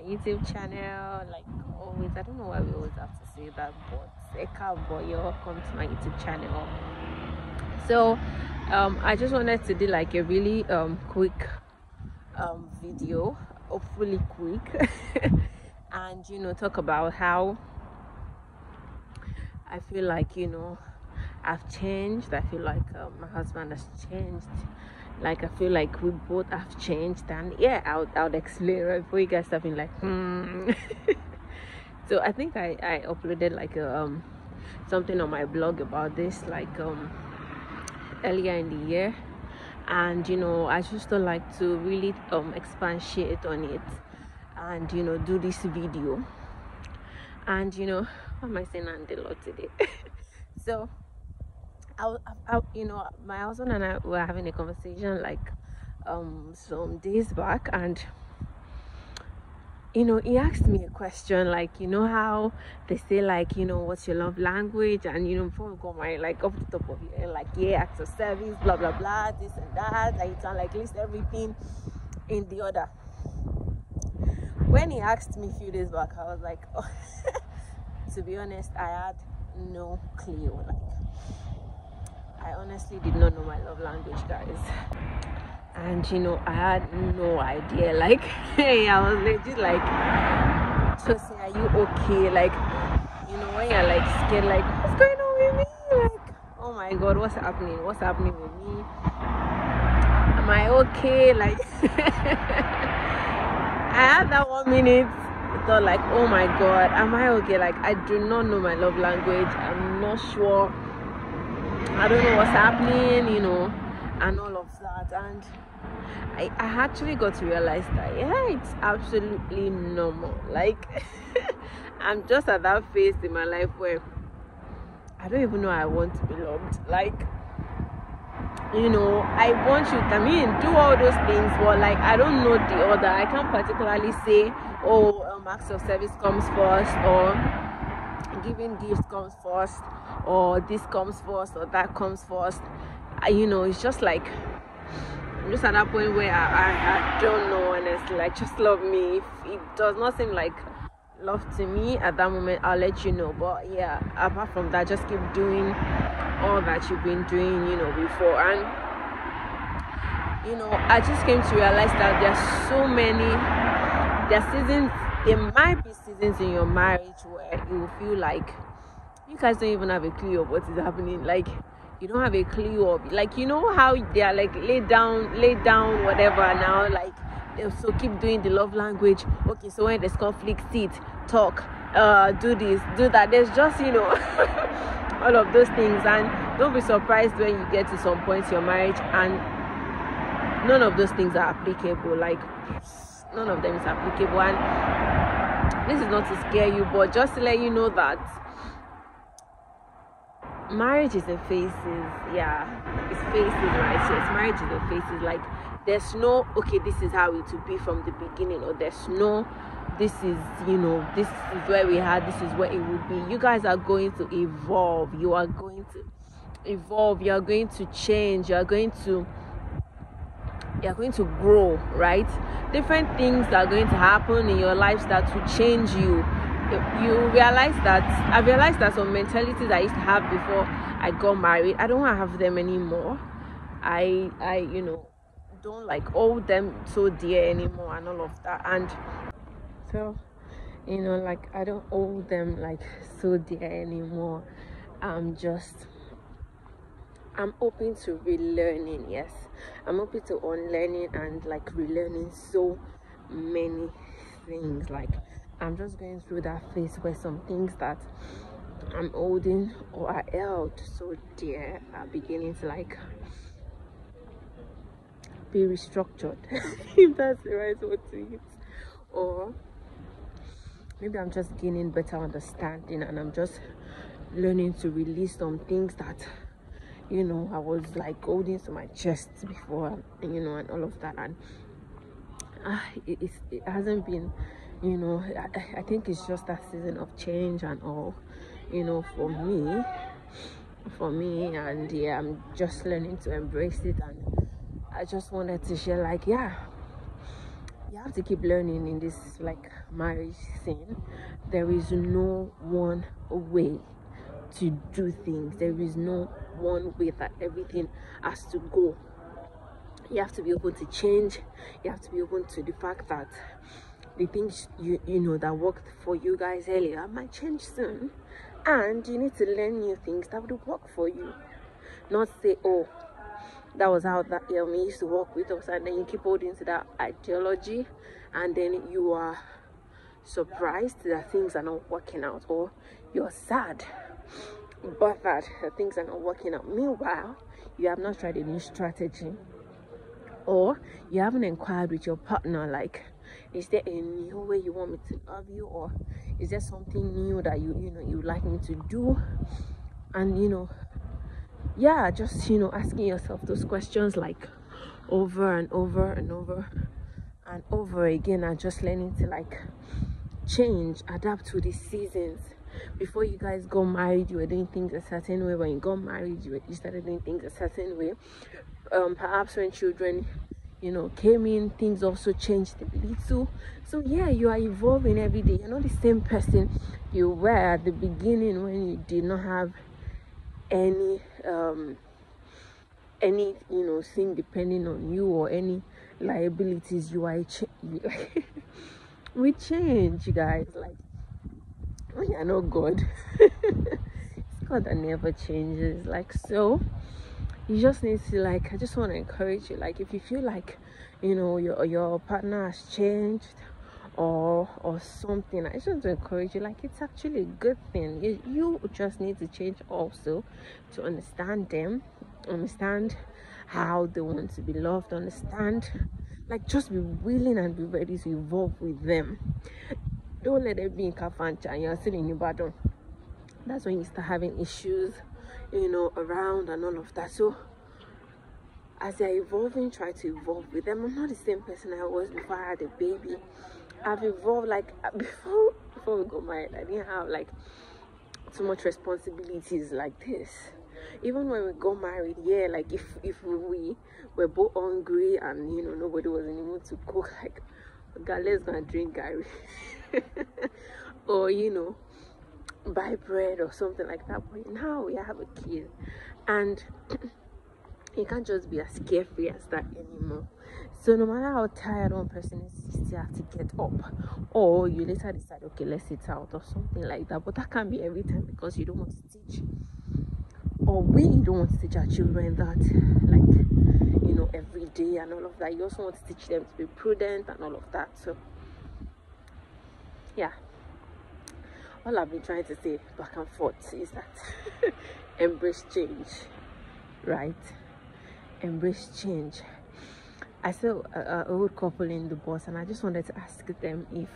YouTube channel. Like always, I don't know why we always have to say that, but you're welcome to my YouTube channel. So I just wanted to do like a really quick video, hopefully quick, and talk about how I feel like I've changed. I feel like my husband has changed. Like I feel like we both have changed, and yeah, I would explain right before you guys have been like So I think I uploaded like a something on my blog about this like earlier in the year, and I just don't like to really expatiate on it and do this video. And what am I saying and a lot today? So my husband and I were having a conversation like some days back, and he asked me a question like, how they say like, what's your love language, and before we got married, like off the top of your head, like, yeah, acts of service, blah blah blah, this and that, and you can like list everything in the order. When he asked me a few days back, I was like, oh, to be honest, I had no clue. Like, I honestly did not know my love language, guys. And I had no idea. Like, hey, I was legit like, so say, are you okay? Like, when you're like scared, like, what's going on with me? Like, oh my god, what's happening? What's happening with me? Am I okay? Like, I had that 1 minute. I thought like, oh my god, am I okay? Like, I do not know my love language. I'm not sure. I don't know what's happening, and all of that. And I actually got to realize that, yeah, it's absolutely normal. Like, I'm just at that phase in my life where I don't even know I want to be loved. Like, I want you to, do all those things, but like, I don't know the order. I can't particularly say, oh, acts of service comes first, or giving gifts comes first, or this comes first, or that comes first. It's just like, I'm just at that point where I don't know, honestly. Like, just love me. If it does not seem like love to me at that moment, I'll let you know. But yeah, apart from that, just keep doing all that you've been doing before. And I just came to realize that there's so many, there's seasons, there might be seasons in your marriage where you will feel like you guys don't even have a clue of what is happening. Like, you don't have a clue of, like, how they are like lay down whatever now, like they also keep doing the love language. Okay, so when there's conflict, sit, talk, do this, do that. There's just all of those things. And don't be surprised when you get to some point in your marriage and none of those things are applicable. Like, none of them is applicable. And this is not to scare you, but just to let you know that marriage is in phases. Yeah, it's phases, right? So it's marriage is in phases. Like, there's no, okay, this is how it will be from the beginning, or there's no, this is, this is where we are, this is where it will be. You guys are going to evolve. You are going to evolve. You are going to change. You are going to grow, right? Different things are going to happen in your life that will change you. I realized that some mentalities I used to have before I got married, I don't want to have them anymore. I don't like hold them so dear anymore and all of that. And so like, I don't hold them like so dear anymore. I'm open to relearning. Yes, I'm open to unlearning and like relearning so many things. Like, I'm just going through that phase where some things that I'm holding or are held so dear are beginning to like be restructured, if that's the right word to use. Or maybe I'm just gaining better understanding, and I'm just learning to release some things that I was like holding to my chest before, and all of that. And it hasn't been, I think it's just that season of change and all, for me. And yeah, I'm just learning to embrace it. And I just wanted to share, like, yeah, have to keep learning in this like marriage thing. There is no one way to do things. There is no one way that everything has to go. You have to be open to change. You have to be open to the fact that the things you know that worked for you guys earlier might change soon, and you need to learn new things that would work for you. Not say, oh, that was how that we used to work with us, and then you keep holding to that ideology, and then you are surprised that things are not working out, or you're sad but that things are not working out. Meanwhile, you have not tried a new strategy, or you haven't inquired with your partner, like, is there a new way you want me to love you, or is there something new that you like me to do? And yeah, just asking yourself those questions like over and over and over and over again, and just learning to like change, adapt to the seasons. Before you guys got married, you were doing things a certain way. When you got married, you started doing things a certain way. Perhaps when children came in, things also changed a little. So yeah, you are evolving every day. You're not the same person you were at the beginning when you did not have any thing depending on you, or any liabilities. We change, you guys. Like, we are not God. It's God that never changes. Like, so you just need to, like, I just want to encourage you, like, if you feel like your partner has changed or something, I just want to encourage you, like, it's actually a good thing. You just need to change also to understand them, understand how they want to be loved, understand, like, just be willing and be ready to evolve with them. Don't let them be in Kafancha and you're still in Ibadan. That's when you start having issues around and all of that. So as they're evolving, try to evolve with them. I'm not the same person I was before I had a baby. I've evolved. Like, before we got married, I didn't have like too much responsibilities like this. Even when we got married, yeah, like if we were both hungry and nobody was in the mood to cook, like, God, let's go and drink Gary or buy bread or something like that. But now we have a kid, and you can't just be as carefree as that anymore. So no matter how tired one person is, you still have to get up, or you later decide, okay, let's sit out or something like that. But that can't be every time, because you don't want to teach, or we don't want to teach our children that, like, every day and all of that. You also want to teach them to be prudent and all of that. So yeah, all I've been trying to say back and forth is that embrace change, right? Embrace change. I saw an old couple in the bus, and I just wanted to ask them if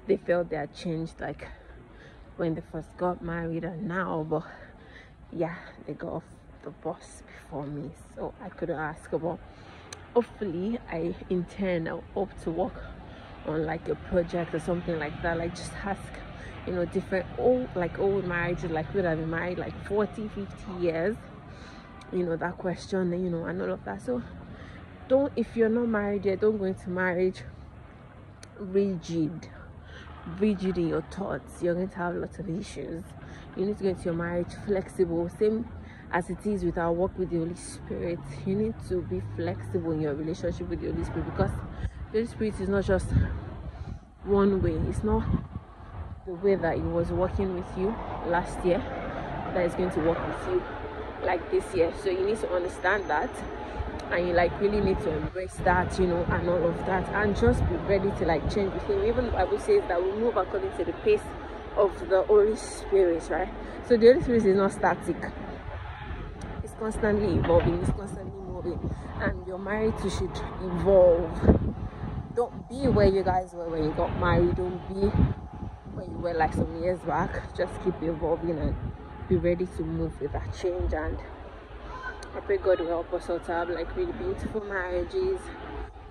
they felt they had changed, like when they first got married and now. But yeah, they got off the bus before me, so I couldn't ask. But hopefully I hope to work on like a project or something like that, like just ask different old marriages, like would have been married like 40-50 years, that question, and all of that. So if you're not married yet, don't go into marriage rigid in your thoughts. You're going to have lots of issues. You need to go into your marriage flexible, same as it is with our work with the Holy Spirit. You need to be flexible in your relationship with the Holy Spirit, because the Holy Spirit is not just one way. It's not the way that He was working with you last year that is going to work with you like this year. So you need to understand that, and you really need to embrace that, and all of that, and just be ready to change with Him. Even the Bible says that we move according to the pace of the Holy Spirit, right? So the Holy Spirit is not static. It's constantly evolving, it's constantly moving, and your marriage should evolve. Don't be where you guys were when you got married. Don't be where you were like some years back. Just keep evolving and be ready to move with that change. And I pray God will help us all to have really beautiful marriages,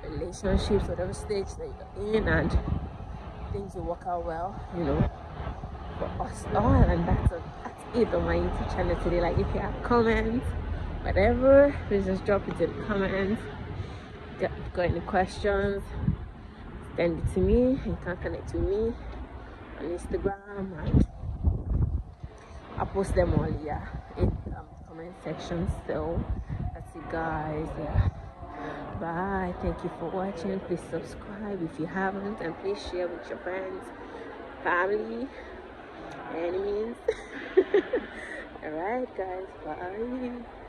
relationships, whatever stage that you're in, and things will work out well, for us all. And that's it on my YouTube channel today. If you have comments, whatever, please just drop it in the comments. If you've got any questions, send it to me. You can connect with me on Instagram, and I'll post them all here in the comment section. So that's it, guys. Yeah. Bye. Thank you for watching. Please subscribe if you haven't, and please share with your friends, family, enemies. All right, guys. Bye.